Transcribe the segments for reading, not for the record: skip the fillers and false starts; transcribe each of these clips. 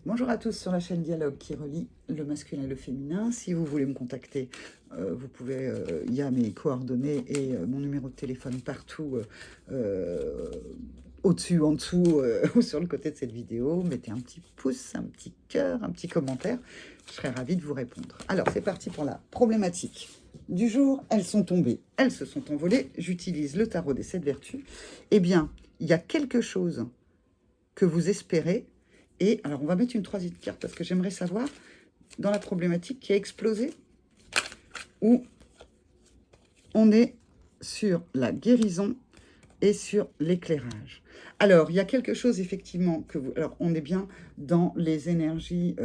Bonjour à tous sur la chaîne Dialogue qui relie le masculin et le féminin. Si vous voulez me contacter, vous pouvez, il y a mes coordonnées et mon numéro de téléphone partout, au-dessus, en dessous ou sur le côté de cette vidéo. Mettez un petit pouce, un petit cœur, un petit commentaire. Je serai ravie de vous répondre. Alors, c'est parti pour la problématique du jour. Elles sont tombées, elles se sont envolées. J'utilise le tarot des 7 vertus. Eh bien, il y a quelque chose que vous espérez. Et alors, on va mettre une troisième carte parce que j'aimerais savoir, dans la problématique qui a explosé, où on est sur la guérison et sur l'éclairage. Alors, il y a quelque chose, effectivement, que vous... Alors, on est bien dans les énergies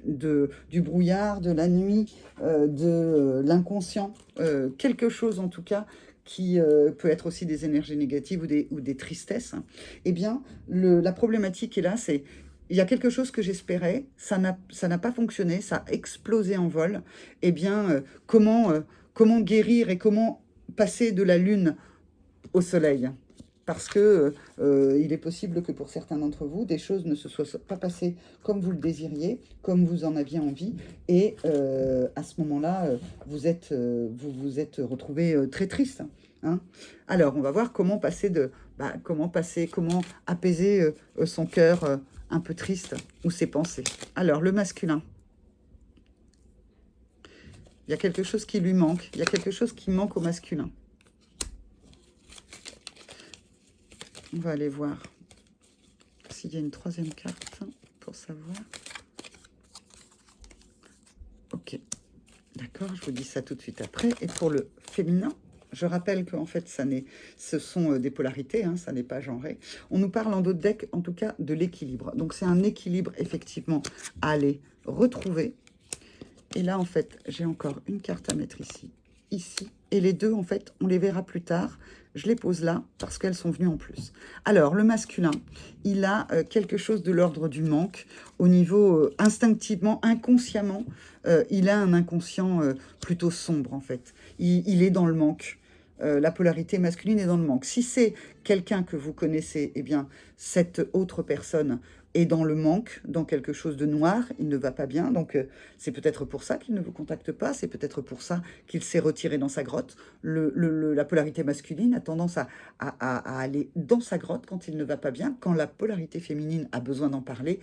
du brouillard, de la nuit, de l'inconscient. Quelque chose, en tout cas, qui peut être aussi des énergies négatives ou des tristesses. Eh bien, la problématique est là, c'est... Il y a quelque chose que j'espérais, ça n'a pas fonctionné, ça a explosé en vol. Eh bien, comment guérir et comment passer de la lune au soleil? Parce que il est possible que pour certains d'entre vous, des choses ne se soient pas passées comme vous le désiriez, comme vous en aviez envie. Et à ce moment-là, vous vous êtes retrouvé très triste. Hein. Alors, on va voir comment passer comment apaiser son cœur un peu triste ou ses pensées. Alors, le masculin. Il y a quelque chose qui lui manque. Il y a quelque chose qui manque au masculin. On va aller voir s'il y a une troisième carte pour savoir. Ok, d'accord, je vous dis ça tout de suite après. Et pour le féminin, je rappelle qu'en fait, ce sont des polarités, hein, ça n'est pas genré. On nous parle en d'autres decks, en tout cas, de l'équilibre. Donc, c'est un équilibre, effectivement, à aller retrouver. Et là, en fait, j'ai encore une carte à mettre ici, ici. Et les deux, en fait, on les verra plus tard. Je les pose là parce qu'elles sont venues en plus. Alors, le masculin, il a quelque chose de l'ordre du manque. Au niveau instinctivement, inconsciemment, il a un inconscient plutôt sombre, en fait. Il est dans le manque. La polarité masculine est dans le manque. Si c'est quelqu'un que vous connaissez, eh bien, cette autre personne est dans le manque, dans quelque chose de noir, il ne va pas bien, donc c'est peut-être pour ça qu'il ne vous contacte pas, c'est peut-être pour ça qu'il s'est retiré dans sa grotte. La polarité masculine a tendance à aller dans sa grotte quand il ne va pas bien, quand la polarité féminine a besoin d'en parler,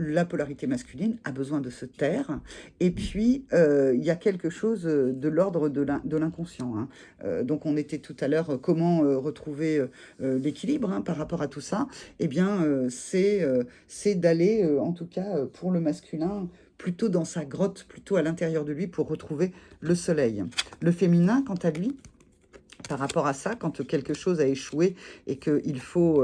la polarité masculine a besoin de se taire. Et puis, il y a quelque chose de l'ordre de l'inconscient. Hein. Donc, on était tout à l'heure, comment retrouver l'équilibre hein, par rapport à tout ça. Eh bien, c'est d'aller, en tout cas, pour le masculin, plutôt dans sa grotte, plutôt à l'intérieur de lui, pour retrouver le soleil. Le féminin, quant à lui, par rapport à ça, quand quelque chose a échoué et qu'il faut,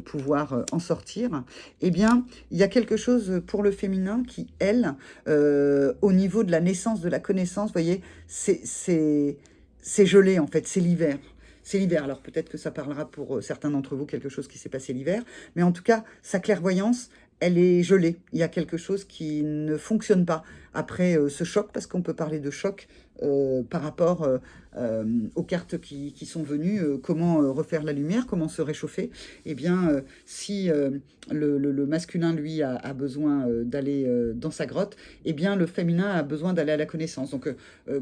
pouvoir en sortir, eh bien, il y a quelque chose pour le féminin qui, elle, au niveau de la naissance, de la connaissance, vous voyez, c'est gelé, en fait, c'est l'hiver. C'est l'hiver, alors peut-être que ça parlera pour certains d'entre vous quelque chose qui s'est passé l'hiver, mais en tout cas, sa clairvoyance, elle est gelée. Il y a quelque chose qui ne fonctionne pas après ce choc, parce qu'on peut parler de choc par rapport aux cartes qui sont venues, comment refaire la lumière, comment se réchauffer. Eh bien, si le masculin, lui, a besoin d'aller dans sa grotte, eh bien, le féminin a besoin d'aller à la connaissance. Donc,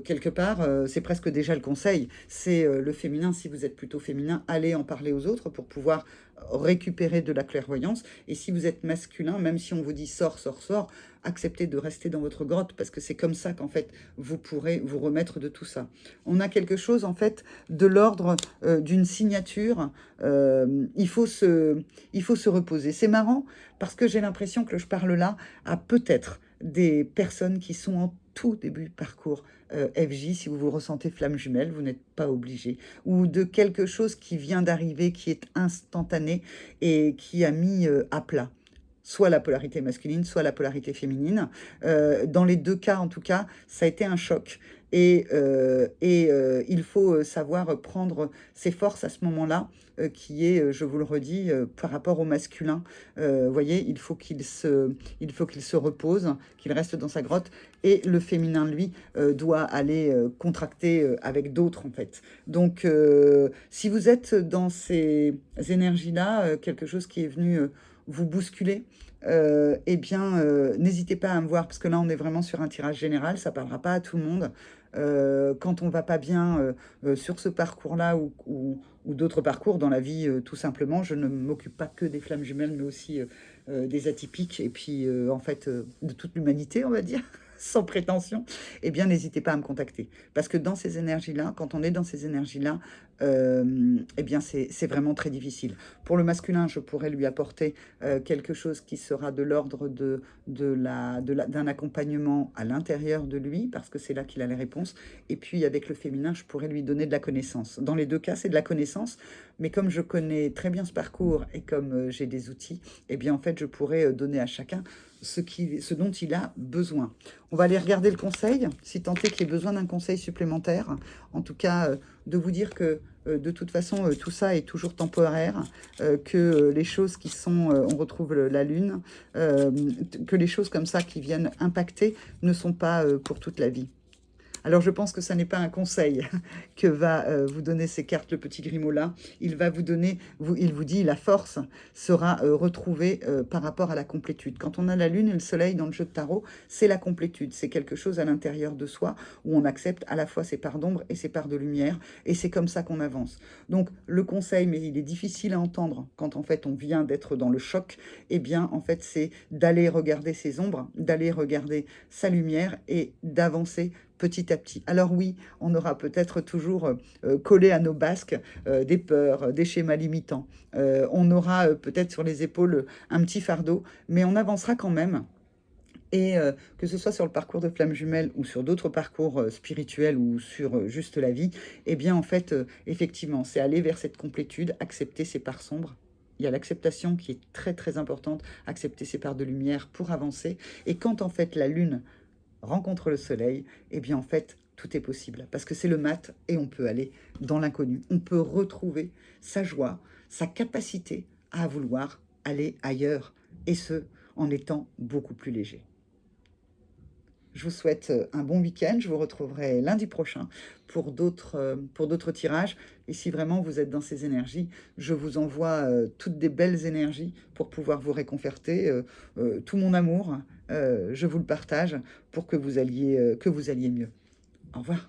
quelque part, c'est presque déjà le conseil. C'est le féminin, si vous êtes plutôt féminin, allez en parler aux autres pour pouvoir récupérer de la clairvoyance. Et si vous êtes masculin, même si on vous dit sors, sors, sors, acceptez de rester dans votre grotte parce que c'est comme ça qu'en fait, vous pourrez vous remettre de tout ça. On a quelque chose, en fait, de l'ordre d'une signature. Il faut se reposer. C'est marrant parce que j'ai l'impression que je parle là à peut-être des personnes qui sont en tout début de parcours FJ, si vous vous ressentez flamme jumelle, vous n'êtes pas obligé, ou de quelque chose qui vient d'arriver, qui est instantané et qui a mis à plat soit la polarité masculine, soit la polarité féminine. Dans les deux cas, en tout cas, ça a été un choc. Et il faut savoir prendre ses forces à ce moment-là, qui est, je vous le redis, par rapport au masculin. Vous voyez, il faut qu'il se repose, qu'il reste dans sa grotte. Et le féminin, lui, doit aller contracter avec d'autres, en fait. Donc, si vous êtes dans ces énergies-là, quelque chose qui est venu vous bousculer, eh bien, n'hésitez pas à me voir, parce que là, on est vraiment sur un tirage général, ça ne parlera pas à tout le monde. Quand on ne va pas bien sur ce parcours-là ou d'autres parcours dans la vie, tout simplement, je ne m'occupe pas que des flammes jumelles, mais aussi des atypiques, et puis en fait de toute l'humanité, on va dire, sans prétention, eh bien n'hésitez pas à me contacter. Parce que dans ces énergies-là, quand on est dans ces énergies-là, eh bien c'est vraiment très difficile. Pour le masculin, je pourrais lui apporter quelque chose qui sera de l'ordre d'un accompagnement à l'intérieur de lui, parce que c'est là qu'il a les réponses. Et puis avec le féminin, je pourrais lui donner de la connaissance. Dans les deux cas, c'est de la connaissance, mais comme je connais très bien ce parcours et comme j'ai des outils, eh bien en fait, je pourrais donner à chacun ce dont il a besoin. On va aller regarder le conseil, si tant est qu'il y ait besoin d'un conseil supplémentaire. En tout cas, de vous dire que de toute façon, tout ça est toujours temporaire, que les choses qui sont, on retrouve la lune, que les choses comme ça qui viennent impacter ne sont pas pour toute la vie. Alors, je pense que ça n'est pas un conseil que va vous donner ces cartes, le petit Grimaud-là. Il va vous donner, il vous dit, la force sera retrouvée par rapport à la complétude. Quand on a la lune et le soleil dans le jeu de tarot, c'est la complétude. C'est quelque chose à l'intérieur de soi où on accepte à la fois ses parts d'ombre et ses parts de lumière. Et c'est comme ça qu'on avance. Donc, le conseil, mais il est difficile à entendre quand en fait on vient d'être dans le choc, eh bien, en fait, c'est d'aller regarder ses ombres, d'aller regarder sa lumière et d'avancer petit à petit. Alors oui, on aura peut-être toujours collé à nos basques des peurs, des schémas limitants. On aura peut-être sur les épaules un petit fardeau, mais on avancera quand même. Et que ce soit sur le parcours de flamme jumelle ou sur d'autres parcours spirituels ou sur juste la vie, eh bien en fait, effectivement, c'est aller vers cette complétude, accepter ses parts sombres. Il y a l'acceptation qui est très très importante, accepter ses parts de lumière pour avancer. Et quand en fait la lune rencontre le soleil, eh bien en fait, tout est possible. Parce que c'est le mat et on peut aller dans l'inconnu. On peut retrouver sa joie, sa capacité à vouloir aller ailleurs. Et ce, en étant beaucoup plus léger. Je vous souhaite un bon week-end. Je vous retrouverai lundi prochain pour d'autres tirages. Et si vraiment vous êtes dans ces énergies, je vous envoie toutes des belles énergies pour pouvoir vous réconforter. Tout mon amour, je vous le partage pour que vous alliez mieux. Au revoir.